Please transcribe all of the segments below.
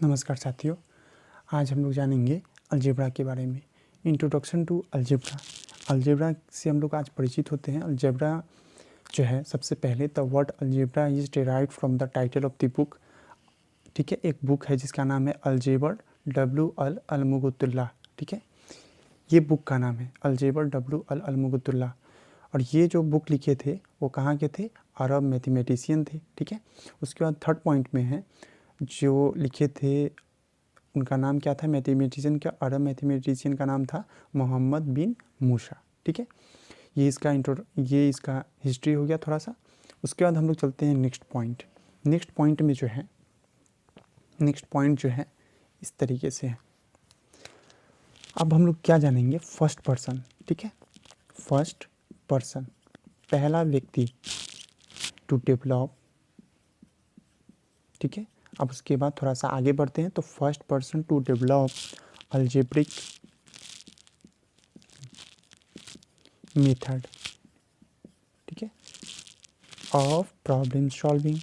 नमस्कार साथियों, आज हम लोग जानेंगे अलजेब्रा के बारे में। Introduction to algebra. अलजेब्रा से हम लोग आज परिचित होते हैं। अलजेब्रा जो है, सबसे पहले the word algebra is derived from the title of the book. ठीक है, एक बुक है जिसका नाम है अलजेबर W.Al-Almughtulla। ठीक है, ये बुक का नाम है अलजेबर W.Al-Almughtulla। और ये जो बुक लिखे थे वो कहाँ के थे? अरब मैथमेटिशियन थे। ठीक है, उसके बाद थर्ड पॉइंट में है जो लिखे थे उनका नाम क्या था? मैथमेटिशियन का, अरब मैथमेटिशियन का नाम था मोहम्मद बिन मूसा। ठीक है, ये इसका हिस्ट्री हो गया थोड़ा सा। उसके बाद हम लोग चलते हैं नेक्स्ट पॉइंट। नेक्स्ट पॉइंट जो है इस तरीके से है। अब हम लोग क्या जानेंगे? First person. ठीक है, फर्स्ट पर्सन, पहला व्यक्ति टू डेवलप। ठीक है, अब उसके बाद थोड़ा सा आगे बढ़ते हैं तो first person to develop algebraic method. ठीक है, ऑफ प्रॉब्लम सॉल्विंग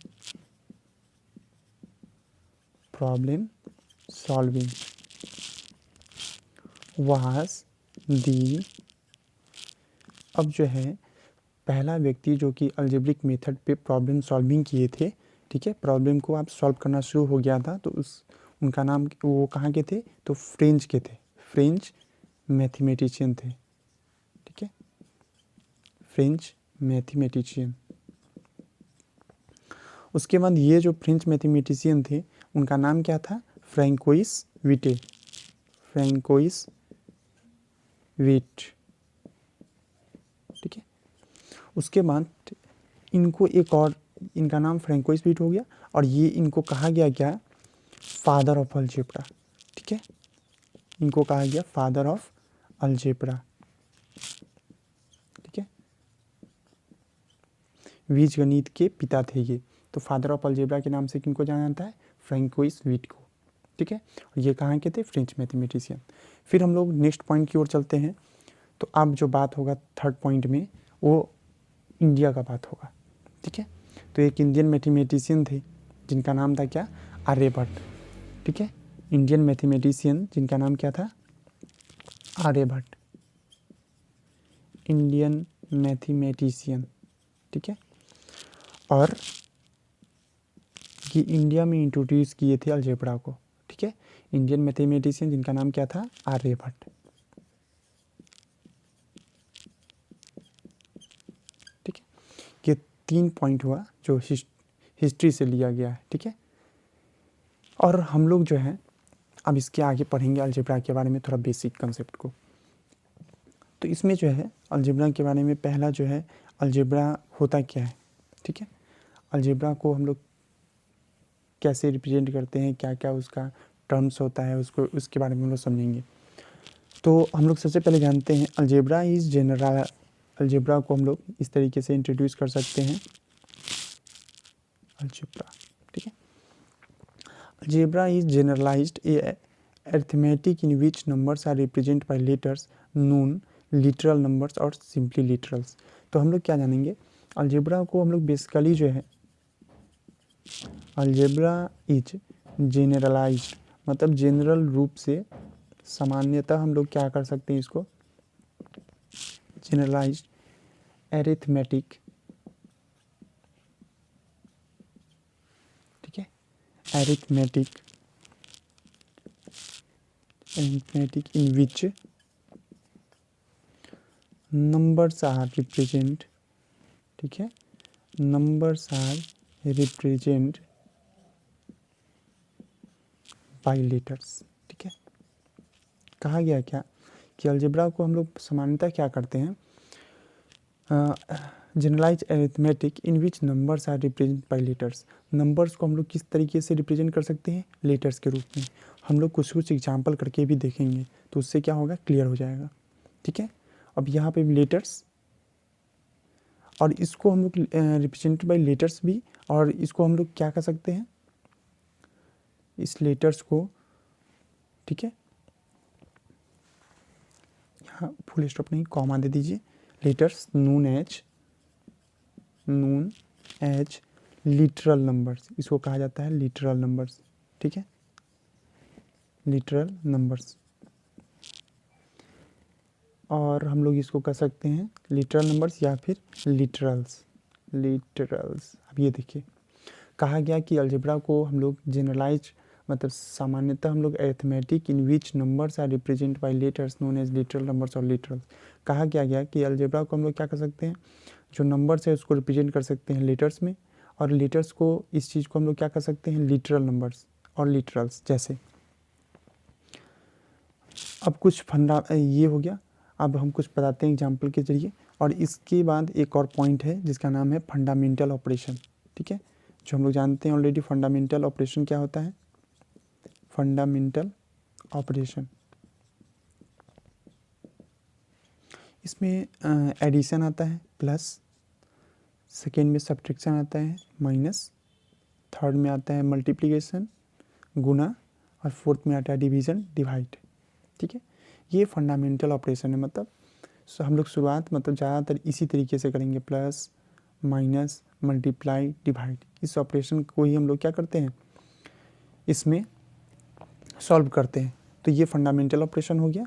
वाज दी। अब जो है पहला व्यक्ति जो कि अलजेब्रिक मेथड पे प्रॉब्लम सॉल्विंग किए थे। ठीक है, प्रॉब्लम को आप सॉल्व करना शुरू हो गया था तो उनका नाम, वो कहाँ के थे? तो फ्रेंच के थे, फ्रेंच मैथमेटिशियन थे। ठीक है, फ्रेंच मैथमेटिशियन। उसके बाद ये जो फ्रेंच मैथमेटिशियन थे उनका नाम क्या था? फ्रैंकोइस विट। ठीक है, उसके बाद इनको एक और, इनका नाम फ्रैंकोइस विट हो गया और ये इनको कहा गया क्या? Father of algebra. ठीक है, इनको कहा गया फादर ऑफ अलजेब्रा। ठीक है, बीजगणित के पिता थे ये। तो फादर ऑफ अलजेब्रा के नाम से किनको जाना जाता है? फ्रैंकोइस विट को। ठीक है, और ये कहाँ के थे? French mathematician. फिर हम लोग नेक्स्ट पॉइंट की ओर चलते हैं। तो अब जो बात होगा थर्ड पॉइंट में वो इंडिया का बात होगा। ठीक है, तो एक इंडियन मैथमेटिशियन थे जिनका नाम था क्या? आर्यभट्ट। ठीक है, इंडियन मैथमेटिशियन जिनका नाम क्या था? Aryabhatta, Indian mathematician. ठीक है, और ये इंडिया में इंट्रोड्यूस किए थे अलजेब्रा को। ठीक है, इंडियन मैथमेटिशियन जिनका नाम क्या था? आर्यभट्ट। ठीक है, ये 3 पॉइंट हुआ जो हिस्ट्री से लिया गया है। ठीक है, और हम लोग जो है अब इसके आगे पढ़ेंगे अलजेब्रा के बारे में थोड़ा बेसिक कंसेप्ट को। तो इसमें जो है अलजेब्रा के बारे में पहला जो है, अलजेब्रा होता क्या है? ठीक है, अलजेब्रा को हम लोग कैसे रिप्रेजेंट करते हैं, क्या क्या उसका टर्म्स होता है, उसके बारे में हम लोग समझेंगे। तो हम लोग सबसे पहले जानते हैं अलजेब्रा इज जनरल। अलजेब्रा को हम लोग इस तरीके से इंट्रोड्यूस कर सकते हैं, अलजेब्रा। ठीक है, algebra is generalized arithmetic in which numbers are represented by letters known literal numbers और simply literals। तो हम लोग क्या जानेंगे? अलजेब्रा को हम लोग बेसिकली जो है, अलजेब्रा इज जनरलाइज्ड, मतलब जनरल रूप से, सामान्यतः हम लोग क्या कर सकते हैं इसको? Generalized arithmetic. ठीक है, arithmetic in which numbers are represent। ठीक है, numbers are represent by letters। ठीक है, कहा गया क्या कि अलजेब्रा को हम लोग सामान्यतः क्या करते हैं? Generalize arithmetic in which numbers are represent by letters. Numbers को हम लोग किस तरीके से रिप्रेजेंट कर सकते हैं? लेटर्स के रूप में। हम लोग कुछ एग्जाम्पल करके भी देखेंगे तो उससे क्या होगा? क्लियर हो जाएगा। ठीक है, अब यहाँ पे लेटर्स, और इसको हम लोग रिप्रेजेंटेड बाई लेटर्स भी, और इसको हम लोग क्या कर सकते हैं? इस लेटर्स को, ठीक है, यहाँ फुल स्टॉप नहीं, कॉमा दे दीजिए। Letters known as literal numbers, इसको कहा जाता है लिटरल नंबर्स। ठीक है, लिटरल नंबर्स, और हम लोग इसको कर सकते हैं लिटरल नंबर्स या फिर लिटरल्स। अब ये देखिए कहा गया कि अलजेब्रा को हम लोग जनरलाइज मतलब सामान्यतः हम लोग arithmetic in which numbers are represent by letters known as literal numbers और लिटरल्स। कहा क्या गया कि अलजेब्रा को हम लोग क्या कर सकते हैं, जो नंबर्स है उसको रिप्रेजेंट कर सकते हैं लेटर्स में, और लेटर्स को इस चीज़ को हम लोग क्या कर सकते हैं लिटरल नंबर्स और लिटरल्स। जैसे अब कुछ फंडा ये हो गया, अब हम कुछ बताते हैं एग्जाम्पल के जरिए, और इसके बाद एक और पॉइंट है जिसका नाम है फंडामेंटल ऑपरेशन। ठीक है, जो हम लोग जानते हैं ऑलरेडी फंडामेंटल ऑपरेशन क्या होता है। फंडामेंटल ऑपरेशन इसमें एडिशन आता है प्लस, सेकेंड में सब्ट्रैक्शन आता है माइनस, थर्ड में आता है मल्टीप्लिकेशन गुना, और फोर्थ में आता है डिवीज़न डिवाइड। ठीक है, ये फंडामेंटल ऑपरेशन है। मतलब हम लोग शुरुआत मतलब ज़्यादातर इसी तरीके से करेंगे, प्लस माइनस मल्टीप्लाई डिवाइड। इस ऑपरेशन को ही हम लोग क्या करते हैं, इसमें सॉल्व करते हैं। तो ये फंडामेंटल ऑपरेशन हो गया,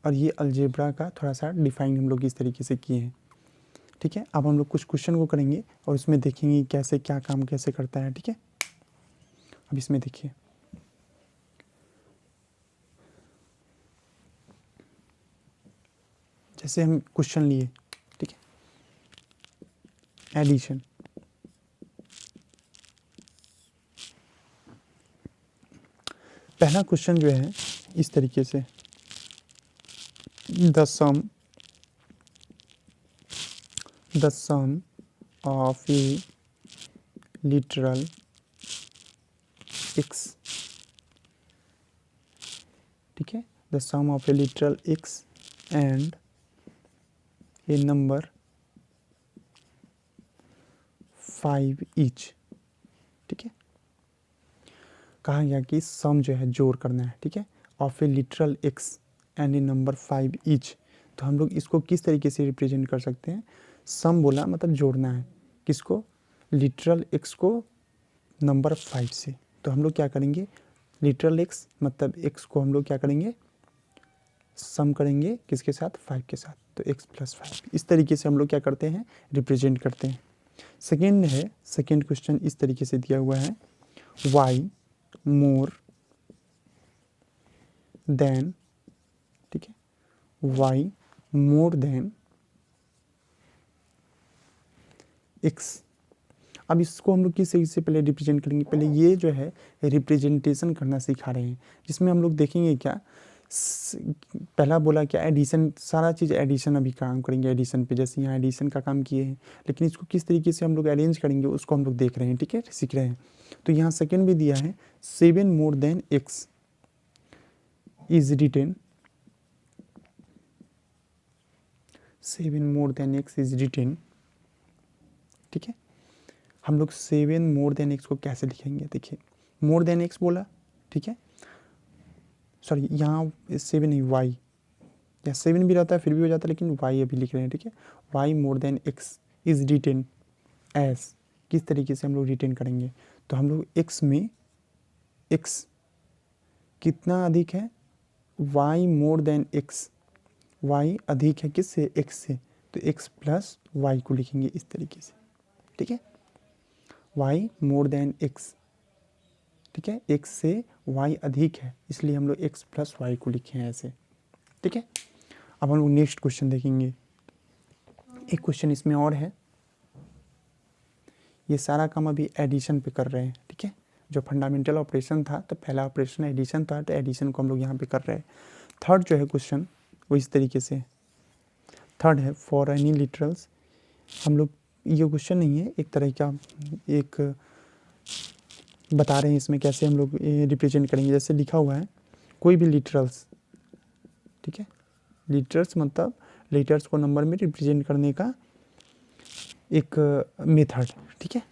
और ये अलजेब्रा का थोड़ा सा डिफाइन हम लोग इस तरीके से किए हैं। ठीक है, अब हम लोग कुछ क्वेश्चन को करेंगे और उसमें देखेंगे कैसे क्या काम कैसे करता है। ठीक है, अब इसमें देखिए जैसे हम क्वेश्चन लिए, ठीक है, एडिशन। पहला क्वेश्चन जो है इस तरीके से, the sum of a literal x, ठीक है, the sum of a literal x and a number 5 each. ठीक है, कहा गया कि सम जो है जोड़ करना है। ठीक है, of a literal x and a number 5 each. तो हम लोग इसको किस तरीके से रिप्रेजेंट कर सकते हैं, सम बोला मतलब जोड़ना है, किसको, लिटरल x को नंबर 5 से। तो हम लोग क्या करेंगे, लिटरल x मतलब x को हम लोग क्या करेंगे, सम करेंगे किसके साथ, 5 के साथ। तो x + 5 इस तरीके से हम लोग क्या करते हैं, रिप्रेजेंट करते हैं। सेकेंड है, सेकेंड क्वेश्चन इस तरीके से दिया हुआ है, y मोर देन, ठीक है, y मोर देन x। अब इसको हम लोग किस तरीके से पहले रिप्रेजेंट करेंगे, पहले ये जो है रिप्रेजेंटेशन करना सिखा रहे हैं, जिसमें हम लोग देखेंगे क्या, पहला बोला क्या, एडिशन, सारा चीज़ एडिशन अभी काम करेंगे एडिशन पे, जैसे यहाँ एडिशन का काम किए हैं, लेकिन इसको किस तरीके से हम लोग अरेंज करेंगे उसको हम लोग देख रहे हैं। ठीक है, सीख रहे हैं। तो यहाँ सेकेंड भी दिया है, 7 more than x is written, 7 more than x is written. ठीक है, हम लोग 7 मोर देन x को कैसे लिखेंगे, देखिए मोर देन x बोला, ठीक है, सॉरी यहाँ 7 नहीं y, या 7 भी रहता है फिर भी हो जाता है, लेकिन y अभी लिख रहे हैं। ठीक है, y more than x is written as, किस तरीके से हम लोग रिटेन करेंगे, तो हम लोग x में x कितना अधिक है, y more than x, y अधिक है किससे, x से, तो x + y को लिखेंगे इस तरीके से। ठीक है, y मोर देन x, ठीक है, x से y अधिक है, इसलिए हम लोग x + y को लिखे हैं ऐसे। ठीक है, अब हम लोग नेक्स्ट क्वेश्चन देखेंगे। एक क्वेश्चन इसमें और है, ये सारा काम अभी एडिशन पे कर रहे हैं। ठीक है, जो फंडामेंटल ऑपरेशन था, तो पहला ऑपरेशन एडिशन था, तो एडिशन को हम लोग यहाँ पे कर रहे हैं। थर्ड जो है क्वेश्चन वो इस तरीके से, थर्ड है, फॉर एनी लिटरल्स, हम लोग ये क्वेश्चन नहीं है, एक तरह का एक बता रहे हैं इसमें कैसे हम लोग रिप्रेजेंट करेंगे। जैसे लिखा हुआ है कोई भी लिटरल्स, ठीक है, लिटरल्स मतलब लेटर्स को नंबर में रिप्रेजेंट करने का एक मेथड। ठीक है,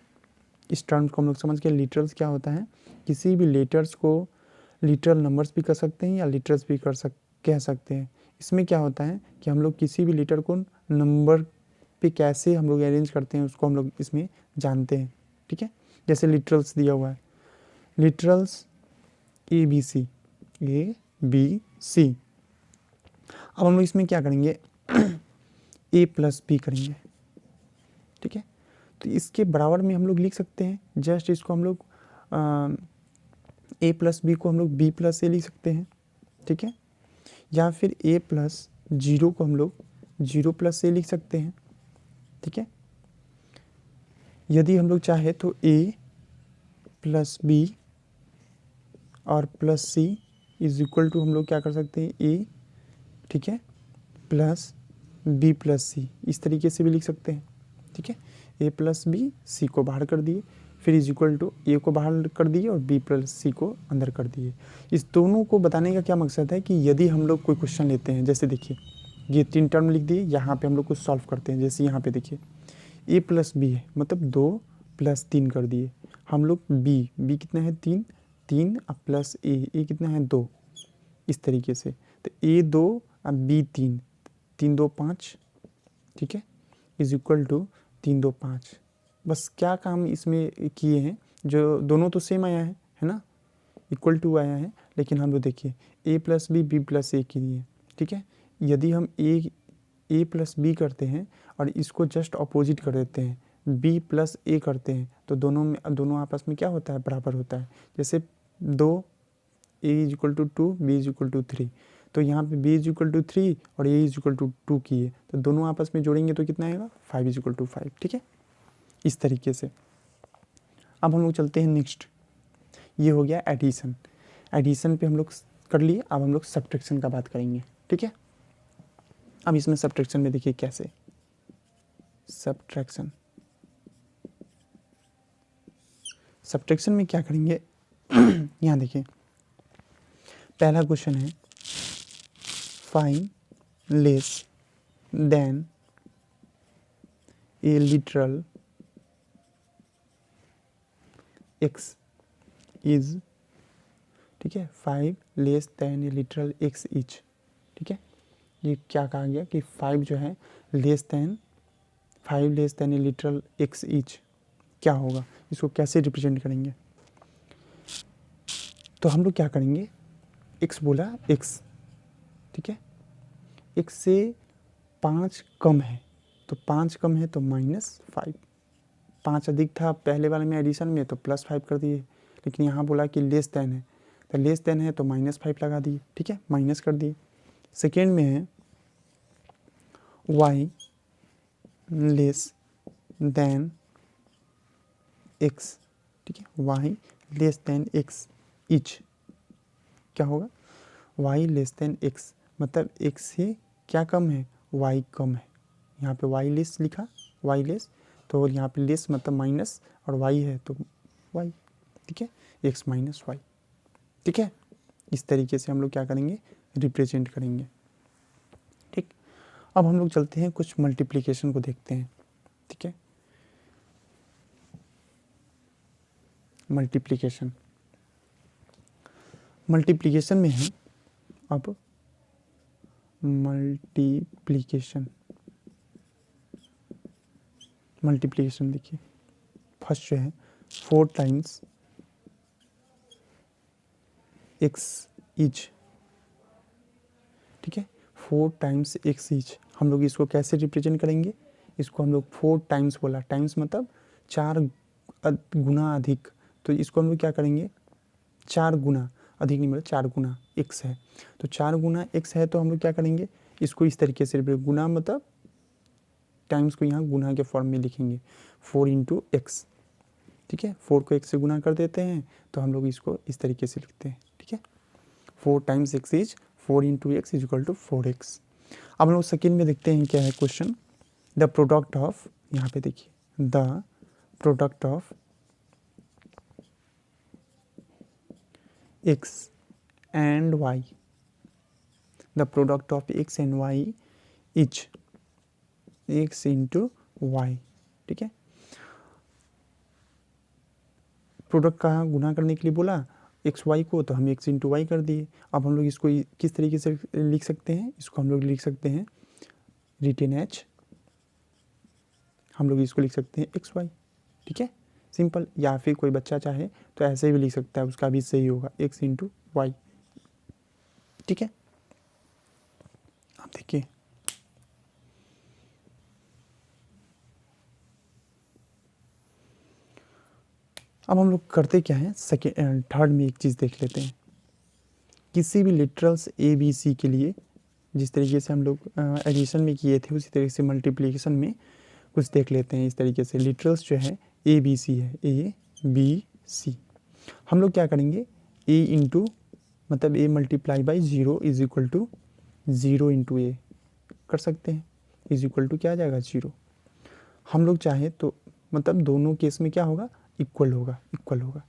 इस टर्म को हम लोग समझ के, लिटरल्स क्या होता है, किसी भी लेटर्स को लिटरल नंबर्स भी कर सकते हैं या लिटर्स भी कह सकते हैं। इसमें क्या होता है कि हम लोग किसी भी लेटर को नंबर पे कैसे हम लोग अरेंज करते हैं उसको हम लोग इसमें जानते हैं। ठीक है, जैसे लिटरल्स दिया हुआ है, literals ABC, A B C. अब हम लोग इसमें क्या करेंगे, ए प्लस बी करेंगे, ठीक है। तो इसके बराबर में हम लोग लिख सकते हैं, जस्ट इसको हम लोग ए प्लस बी को हम लोग बी प्लस ए लिख सकते हैं, ठीक है। या फिर ए प्लस जीरो को हम लोग जीरो प्लस ए लिख सकते हैं, ठीक है। यदि हम लोग चाहे तो ए प्लस बी और plus C is equal to हम लोग क्या कर सकते हैं, ए, ठीक है, प्लस बी प्लस सी, इस तरीके से भी लिख सकते हैं, ठीक है। ए प्लस बी, सी को बाहर कर दिए, फिर इज इक्वल टू ए को बाहर कर दिए और बी प्लस सी को अंदर कर दिए। इस दोनों को बताने का क्या मकसद है कि यदि हम लोग कोई क्वेश्चन लेते हैं, जैसे देखिए ये 3 टर्म लिख दिए, यहाँ पे हम लोग कुछ सॉल्व करते हैं। जैसे यहाँ पे देखिए ए प्लस बी है, मतलब 2 प्लस 3 कर दिए हम लोग, बी कितना है 3, 3 अब प्लस ए कितना है 2, इस तरीके से। तो ए 2 अब बी 3, 3 2 5, ठीक है, इज इक्वल टू 3 2 5। बस क्या काम इसमें किए हैं, जो दोनों तो सेम आया है ना, इक्वल टू आया है, लेकिन हम लोग देखिए ए प्लस बी प्लस ए किए, ठीक है। यदि हम ए प्लस बी करते हैं और इसको जस्ट अपोजिट कर देते हैं, बी प्लस ए करते हैं, तो दोनों आपस में क्या होता है, बराबर होता है। जैसे 2 A is equal to 2, B is equal to 3, तो यहाँ पे b इज इक्वल टू 3 और a इज इक्वल टू 2 किए, तो दोनों आपस में जोड़ेंगे तो कितना आएगा, 5 इज इक्वल टू 5, ठीक है, इस तरीके से। अब हम लोग चलते हैं नेक्स्ट, ये हो गया एडिशन। एडिशन पे हम लोग कर लिए, अब हम लोग सब्ट्रैक्शन का बात करेंगे, ठीक है। अब इसमें सब्ट्रैक्शन में देखिए कैसे, सब्ट्रैक्शन में क्या करेंगे यहाँ देखिए पहला क्वेश्चन है, find less than A literal x is, ठीक है, 5 लेस देन ए लिटरल x इच, ठीक है। ये क्या कहा गया कि 5 जो है लेस देन ए लिटरल x इच, क्या होगा, इसको कैसे रिप्रेजेंट करेंगे। तो हम लोग क्या करेंगे, x बोला x, ठीक है, x से 5 कम है, तो 5 कम है तो -5, 5 अधिक था पहले वाले में एडिशन में तो +5 कर दिए, लेकिन यहाँ बोला कि लेस देन है, तो लेस देन है तो -5 लगा दिए, ठीक है, माइनस कर दिए। सेकेंड में है y लेस देन x, ठीक है, y less than x etch, क्या होगा, y लेस देन x, मतलब x से क्या कम है, y कम है। यहाँ पे y लेस लिखा, y लेस, तो यहाँ पे लेस मतलब माइनस और y है तो y, ठीक है, x माइनस वाई, ठीक है। इस तरीके से हम लोग क्या करेंगे, रिप्रेजेंट करेंगे, ठीक। अब हम लोग चलते हैं कुछ मल्टीप्लिकेशन को देखते हैं, ठीक है। मल्टीप्लिकेशन में है, अब मल्टीप्लिकेशन देखिए, फर्स्ट जो है 4 टाइम्स x इच, ठीक है, 4 टाइम्स x इच। हम लोग इसको कैसे रिप्रेजेंट करेंगे, इसको हम लोग 4 टाइम्स बोला, टाइम्स मतलब 4 गुना अधिक, तो इसको हम लोग क्या करेंगे, 4 गुना, अधिक नहीं मतलब 4 गुना x है, तो 4 गुना x है, तो हम लोग क्या करेंगे, इसको इस तरीके से गुना मतलब टाइम्स को यहाँ गुना के फॉर्म में लिखेंगे, 4 इंटू एक्स, ठीक है, 4 को x से गुना कर देते हैं, तो हम लोग इसको इस तरीके से लिखते हैं, ठीक है, 4 times x is 4 into x is equal to 4x। अब हम लोग सेकेंड में देखते हैं क्या है क्वेश्चन, द प्रोडक्ट ऑफ, यहाँ पे देखिए, the product of x and y, the product of x and y is x into y, ठीक है। प्रोडक्ट का गुना करने के लिए बोला एक्स वाई को, तो हम x इंटू वाई कर दिए। अब हम लोग इसको किस तरीके से लिख सकते हैं, इसको हम लोग लिख सकते हैं रिटेन एच, हम लोग इसको लिख सकते हैं एक्स वाई, ठीक है, सिंपल। या फिर कोई बच्चा चाहे तो ऐसे भी लिख सकता है, उसका भी सही होगा, x इंटू वाई, ठीक है, आप देखिए अब हम लोग करते क्या है, सेकेंड थर्ड में एक चीज़ देख लेते हैं। किसी भी लिटरल्स ए बी सी के लिए जिस तरीके से हम लोग एडिशन में किए थे उसी तरीके से मल्टीप्लिकेशन में कुछ देख लेते हैं। इस तरीके से लिटरल्स जो है ए बी सी है, ए बी सी, हम लोग क्या करेंगे, ए इंटू मतलब A multiply by zero is equal to zero into A कर सकते हैं, इज इक्वल टू क्या आ जाएगा, ज़ीरो। हम लोग चाहें तो मतलब दोनों केस में क्या होगा, इक्वल होगा, इक्वल होगा।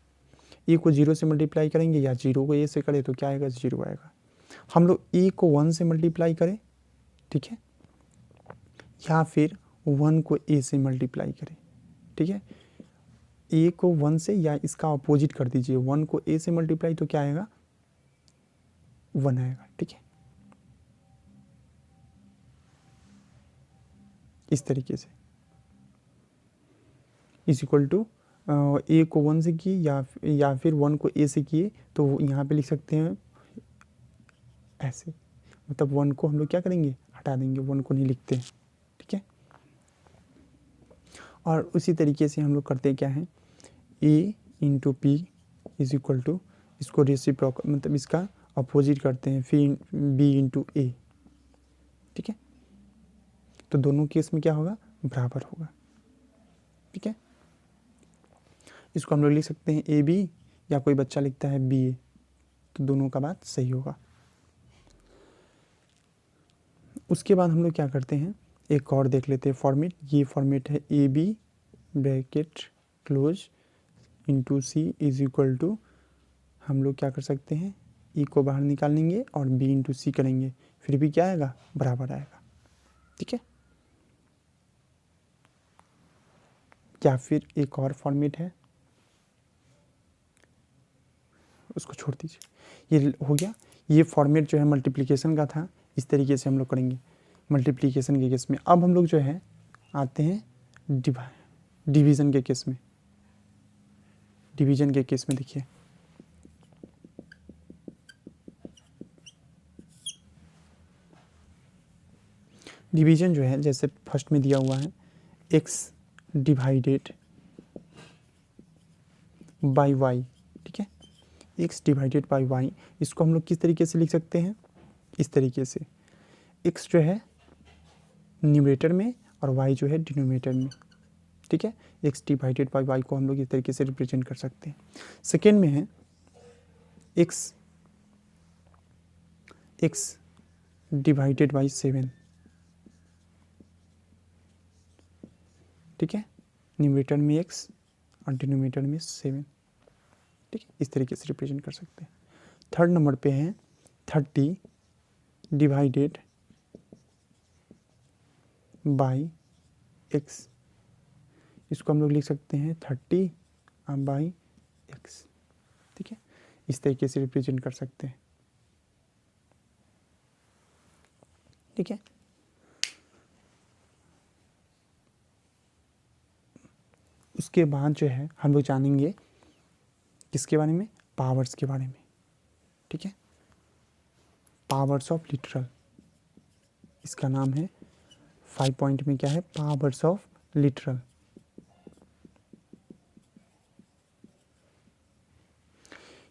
ए को ज़ीरो से मल्टीप्लाई करेंगे या ज़ीरो को ए से करें तो क्या आएगा, ज़ीरो आएगा। हम लोग ए को 1 से मल्टीप्लाई करें, ठीक है, या फिर 1 को ए से मल्टीप्लाई करें, ठीक है। ए को 1 से या इसका अपोजिट कर दीजिए, 1 को ए से मल्टीप्लाई तो क्या आएगा, 1 आएगा, ठीक है, इस तरीके से इज इक्वल टू ए को 1 से किए या फिर 1 को ए से किए तो यहाँ पे लिख सकते हैं ऐसे, मतलब 1 को हम लोग क्या करेंगे, हटा देंगे, 1 को नहीं लिखते हैं, ठीक है। और उसी तरीके से हम लोग करते क्या हैं, A into P is equal to, इसको रेसिप्रोकल मतलब इसका अपोजिट करते हैं, फिर बी इंटू ए, ठीक है। तो दोनों केस में क्या होगा, बराबर होगा, ठीक है। इसको हम लोग लिख सकते हैं ए बी, या कोई बच्चा लिखता है बी ए, तो दोनों का बात सही होगा। उसके बाद हम लोग क्या करते हैं, एक और देख लेते हैं फॉर्मेट। ये फॉर्मेट है A B bracket close into C is equal to, हम लोग क्या कर सकते हैं, ई को बाहर निकाल लेंगे और बी इंटू सी करेंगे, फिर भी क्या आएगा, बराबर आएगा, ठीक है। या फिर एक और फॉर्मेट है, उसको छोड़ दीजिए, ये हो गया। ये फॉर्मेट जो है मल्टीप्लिकेशन का था, इस तरीके से हम लोग करेंगे मल्टीप्लिकेशन के केस में। अब हम लोग जो है आते हैं डिवीज़न के केस में। डिवीज़न के केस में देखिए, डिवीज़न जो है जैसे फर्स्ट में दिया हुआ है x डिवाइडेड बाई y, ठीक है, x डिवाइडेड बाई y, इसको हम लोग किस तरीके से लिख सकते हैं, इस तरीके से, x जो है न्यूमरेटर में और y जो है डिनोमिनेटर में, ठीक है। x डिवाइडेड बाई y को हम लोग इस तरीके से रिप्रेजेंट कर सकते हैं। सेकेंड में है x डिवाइडेड बाई 7, ठीक है, न्यूमरेटर में x और डिनोमिनेटर में 7, ठीक है, इस तरीके से रिप्रेजेंट कर सकते हैं। थर्ड नंबर पे है 30 डिवाइडेड बाई x, इसको हम लोग लिख सकते हैं 30 बाई x, ठीक है, इस तरीके से रिप्रेजेंट कर सकते हैं, ठीक है। उसके बाद जो है हम लोग जानेंगे किसके बारे में, पावर्स के बारे में, ठीक है, पावर्स ऑफ लिटरल, इसका नाम है 5 पॉइंट में क्या है, पावर्स ऑफ लिटरल।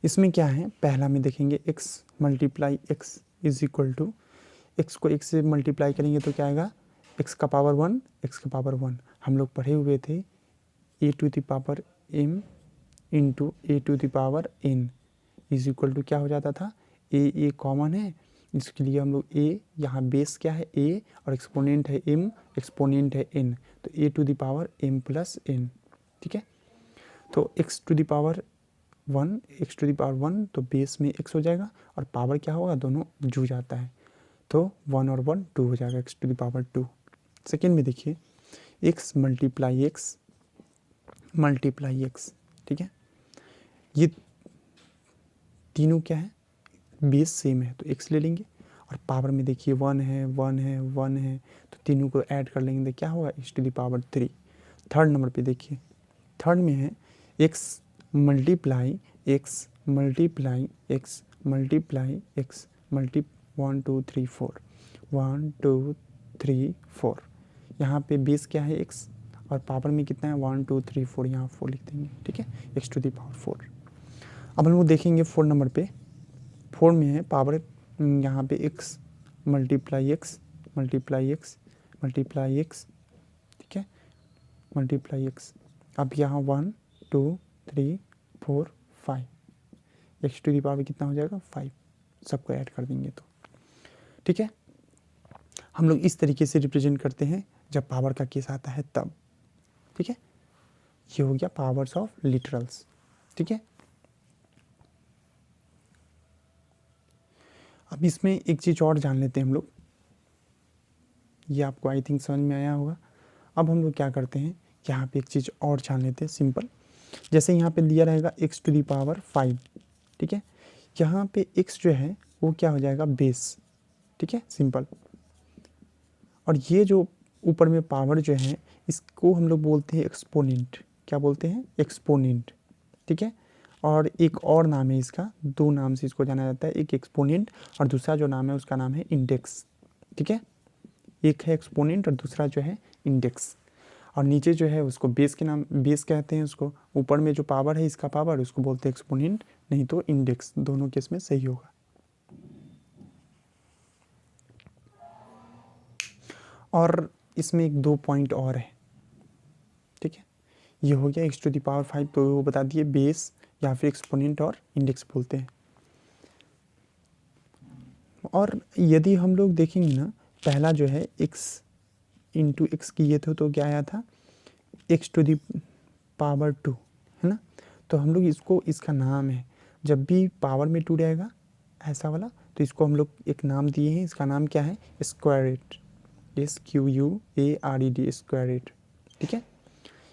इसमें क्या है, पहला में देखेंगे x multiply x is equal to, x को x से मल्टीप्लाई करेंगे तो क्या आएगा, x का पावर 1, x का पावर 1, हम लोग पढ़े हुए थे a to the power m into a to the power n is equal to क्या हो जाता था, a कॉमन है, इसके लिए हम लोग a, यहाँ बेस क्या है a और एक्सपोनेंट है m, एक्सपोनेंट है n, तो a to the power m plus n, ठीक है। तो x to the power 1, x to the power 1, तो बेस में x हो जाएगा और पावर क्या होगा, दोनों जुड़ जाता है, तो 1 और 1 2 हो जाएगा, x to the power 2। Second में देखिए x मल्टीप्लाई x, ठीक है, ये तीनों क्या है, बेस सेम है तो x ले लेंगे, और पावर में देखिए 1 है 1 है 1 है, तो तीनों को ऐड कर लेंगे तो क्या होगा, x to the power 3। Third number पे देखिए, थर्ड में है x multiply x multiply x multiply x multi 1 2 3 4 1 2 3 4, यहाँ पे बेस क्या है x और पावर में कितना है 1 2 3 4, यहाँ 4 लिख देंगे, ठीक है, x टू दी पावर 4। अब हम लोग देखेंगे 4 नंबर पे, 4 में है पावर यहाँ पे x multiply x multiply x multiply x, ठीक है, मल्टीप्लाई x। अब यहाँ 1 2 3 4 5, x टू दी पावर कितना हो जाएगा 5, सबको ऐड कर देंगे तो, ठीक है। हम लोग इस तरीके से रिप्रेजेंट करते हैं जब पावर का केस आता है तब, ठीक है। ये हो गया पावर्स ऑफ लिटरल्स, ठीक है। अब इसमें एक चीज़ और जान लेते हैं हम लोग, ये आपको आई थिंक समझ में आया होगा। अब हम लोग क्या करते हैं, यहाँ पे एक चीज़ और जान लेते हैं सिंपल। जैसे यहाँ पे दिया रहेगा x टू दी पावर 5, ठीक है, यहाँ पे x जो है वो क्या हो जाएगा बेस, ठीक है, सिंपल। और ये जो ऊपर में पावर जो है इसको हम लोग बोलते हैं एक्सपोनेंट, क्या बोलते हैं एक्सपोनेंट, ठीक है। और एक और नाम है इसका, दो नाम से इसको जाना जाता है, एक एक्सपोनेंट और दूसरा जो नाम है उसका नाम है इंडेक्स, ठीक है। एक है एक्सपोनेंट और दूसरा जो है इंडेक्स। और नीचे जो है उसको बेस के नाम, बेस कहते हैं उसको, ऊपर में जो पावर है इसका पावर उसको बोलते हैं एक्सपोनेंट, नहीं तो इंडेक्स, दोनों केस में सही होगा। और इसमें एक 2 पॉइंट और है, ठीक है। ये हो गया x टू दी पावर 5, तो वो बता दिए बेस या फिर एक्सपोनेंट और इंडेक्स बोलते हैं। और यदि हम लोग देखेंगे ना, पहला जो है x इंटू एक्स किए थे तो क्या आया था x टू दी पावर 2, है ना। तो हम लोग इसको, इसका नाम है, जब भी पावर में 2 रहेगा ऐसा वाला, तो इसको हम लोग एक नाम दिए हैं, इसका नाम क्या है स्क्वायरेट, SQUARED, स्क्वायरेट, ठीक है,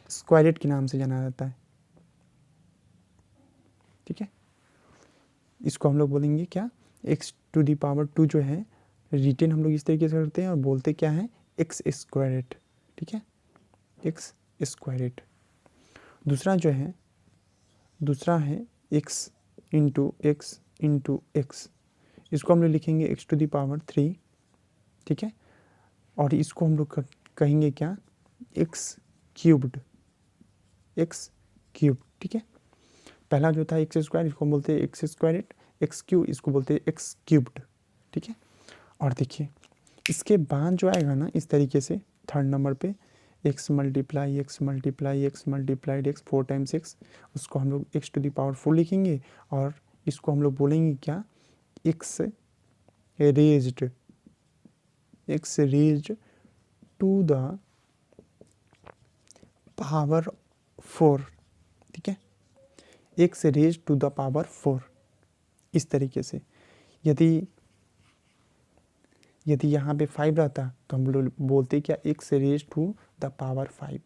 स्क्वायरेट के नाम से जाना जाता है, ठीक है। इसको हम लोग बोलेंगे क्या, x टू दी पावर 2 जो है रिटेन हम लोग इस तरीके से करते हैं और बोलते क्या है x स्क्वायरेट, ठीक है, x स्क्वायरेट। दूसरा जो है, दूसरा है x into x into x, इसको हम लोग लिखेंगे x टू दी पावर 3, ठीक है। और इसको हम लोग कहेंगे क्या x क्यूब्ड, x क्यूब, ठीक है। पहला जो था एक्स स्क्वायर, इसको बोलते हैं एक्स स्क्वायरेट, एक्स क्यू इसको बोलते हैं एक्स क्यूब्ड, ठीक है। और देखिए इसके बाद जो आएगा ना इस तरीके से थर्ड नंबर पे x multiply x multiply x multiplied x 4 times x, उसको हम लोग x टू दी पावर 4 लिखेंगे और इसको हम लोग बोलेंगे क्या x raised to the power 4, ठीक है, x raise to the power 4। इस तरीके से यदि यहाँ पे 5 रहता तो हम लोग बोलते क्या x raise to the power 5,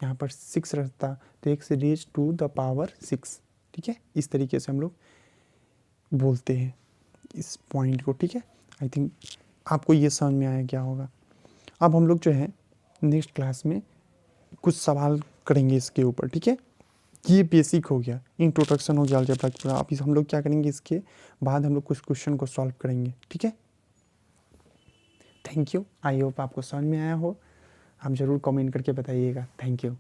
यहाँ पर 6 रहता तो x raise to the power 6, ठीक है। इस तरीके से हम लोग बोलते हैं इस पॉइंट को, ठीक है। आई थिंक आपको ये समझ में आया क्या होगा। अब हम लोग जो है नेक्स्ट क्लास में कुछ सवाल करेंगे इसके ऊपर, ठीक है। ये बेसिक हो गया, इंट्रोडक्शन हो गया अलजेब्रा की। अब हम लोग क्या करेंगे, इसके बाद हम लोग कुछ क्वेश्चन को सॉल्व करेंगे, ठीक है। थैंक यू, आई होप आपको समझ में आया हो। आप ज़रूर कमेंट करके बताइएगा। Thank you.